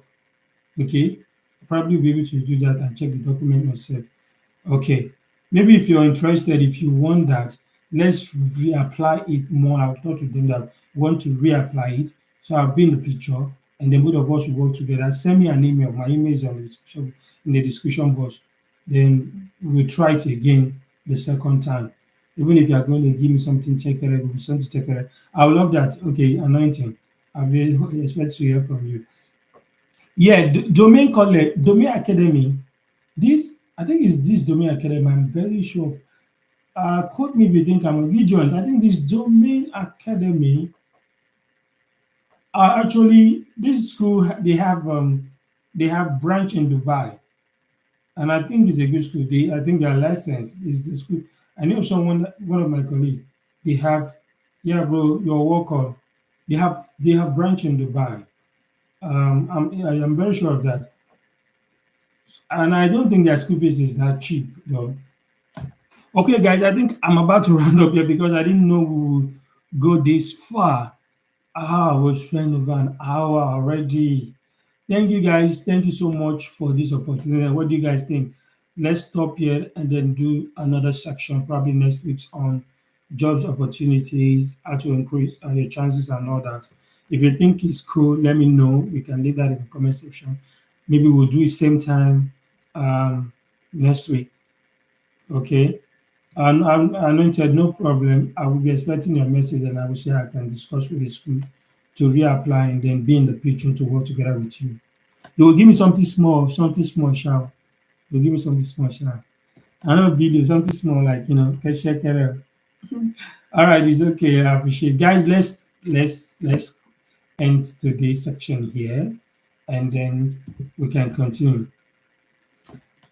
Okay. I'll probably be able to do that and check the document myself. Okay. Maybe if you're interested, if you want that, let's reapply it more. I'll talk to them that want to reapply it. So I'll be in the picture and then both of us will work together. Send me an email. My email is on the description in the discussion box. Then we'll try it again the second time. Even if you are going to give me something, check it, will be something check it. I would love that. Okay, anointing. I'll be expect to hear from you. Yeah, domain collect, domain academy. This, I think it's this domain academy. I'm very sure. Quote me if you think I'm a Gideon. I think this domain academy are actually this school. They have branch in Dubai, and I think it's a good school. I think they are licensed. Is the school? I know someone, one of my colleagues. They have, yeah, bro. You're welcome. They have branch in Dubai. I'm very sure of that, and I don't think their school fees is that cheap though. Okay, guys, I think I'm about to round up here because I didn't know we would go this far. We've spent over an hour already. Thank you, guys. Thank you so much for this opportunity. What do you guys think? Let's stop here and then do another section, probably next week's on jobs opportunities, how to increase your chances and all that. If you think it's cool, let me know. We can leave that in the comment section. Maybe we'll do it same time next week. Okay. And I'm anointed, no problem. I will be expecting your message and I will say I can discuss with the school to reapply and then be in the picture to work together with you. They will give me something small, shall. They'll give me something small, shall. I know video, something small like cashier care. All right, it's okay. I appreciate guys, let's end today's section here and then we can continue.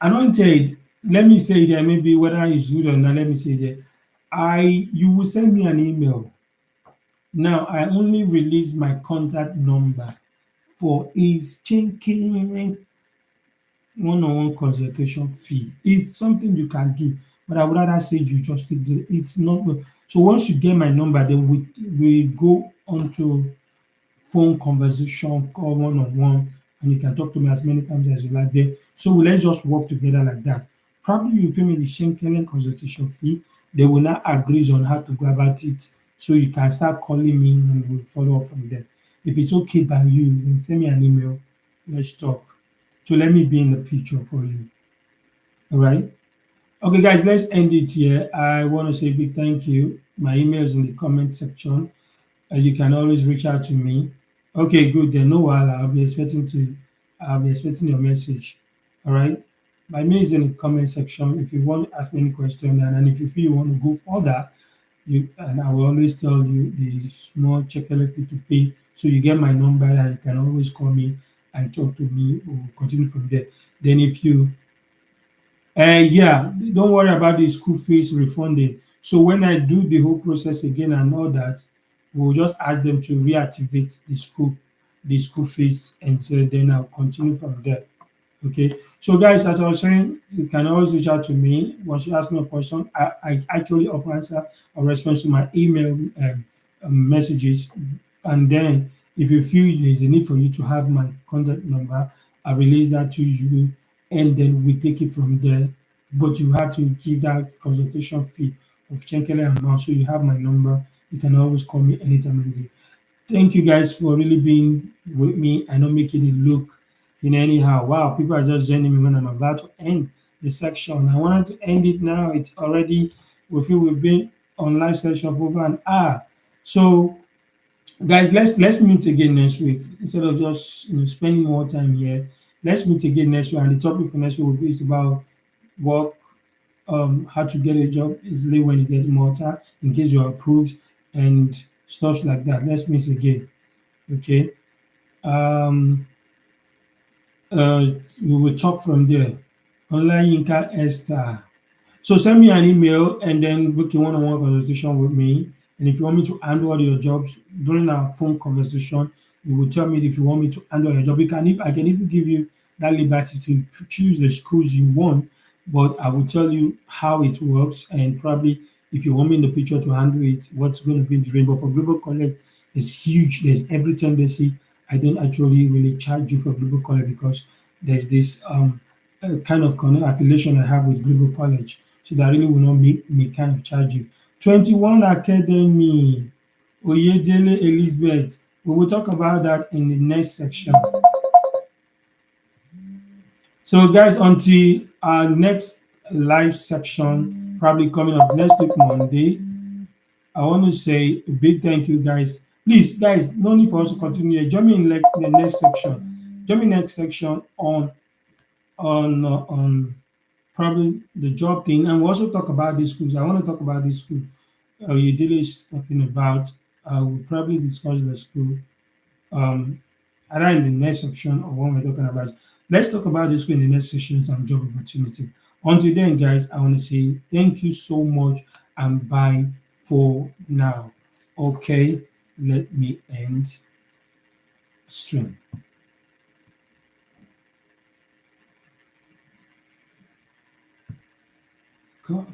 Anointed, let me say there, maybe whether it's good or not, let me say there. You will send me an email. Now I only release my contact number for a checking one-on-one consultation fee. It's something you can do, but I would rather say you just take it's not so once you get my number, then we go on to phone conversation, call one-on-one, and you can talk to me as many times as you like there. So let's just work together like that. Probably you pay me the Schenken consultation fee. They will now agree on how to go about it. So you can start calling me and we'll follow up from there. If it's okay by you, then send me an email. Let's talk. So let me be in the picture for you. All right. Okay, guys, let's end it here. I want to say a big thank you. My email is in the comment section. You can always reach out to me. Okay, good. Then no while I'll be expecting your message. All right. My mail is in the comment section. If you want to ask me any question and if you feel you want to go further, you and I will always tell you the small check fee to pay. So you get my number and you can always call me and talk to me. We'll continue from there. Then if you yeah, don't worry about the school fees refunding. So when I do the whole process again and all that, we'll just ask them to reactivate the school fees, and so then I'll continue from there. Okay. So guys, as I was saying, you can always reach out to me once you ask me a question. I actually often answer a response to my email messages, and then if you feel there's a need for you to have my contact number, I release that to you, and then we take it from there. But you have to give that consultation fee of Chenkele amount, so you have my number. You can always call me anytime, any day. Thank you guys for really being with me. I know making it look anyhow. Wow, people are just joining me when I'm about to end the section. I wanted to end it now. It's already we feel we've been on live session for over an hour. So guys, let's meet again next week. Instead of just spending more time here, let's meet again next week. And the topic for next week will be is about work, how to get a job easily when you get Malta, in case you're approved and stuff like that. Let's meet again. Okay. Um we will talk from there. Online Yinka Esther. So send me an email and then book a one-on-one consultation with me. And if you want me to handle all your jobs during our phone conversation, you will tell me if you want me to handle your job. I can even give you that liberty to choose the schools you want, but I will tell you how it works, and probably if you want me in the picture to handle it, what's going to be the rate. But for global college, it's huge. There's every tendency. I don't actually really charge you for global college because there's this kind of affiliation I have with global college, so that really will not make me kind of charge you. 21 Academy, Oyedele Elizabeth. We will talk about that in the next section. So, guys, until our next live section, probably coming up next week, Monday, I want to say a big thank you, guys. Please, guys, no need for us to continue. Join me in like the next section. Join me next section on probably the job thing, and we'll also talk about this schools. I want to talk about this school. Udile is talking about. We'll probably discuss the school either in the next section or when we're talking about. Let's talk about this school in the next sections and job opportunity. Until then, guys, I want to say thank you so much and bye for now. Okay, let me end stream. God.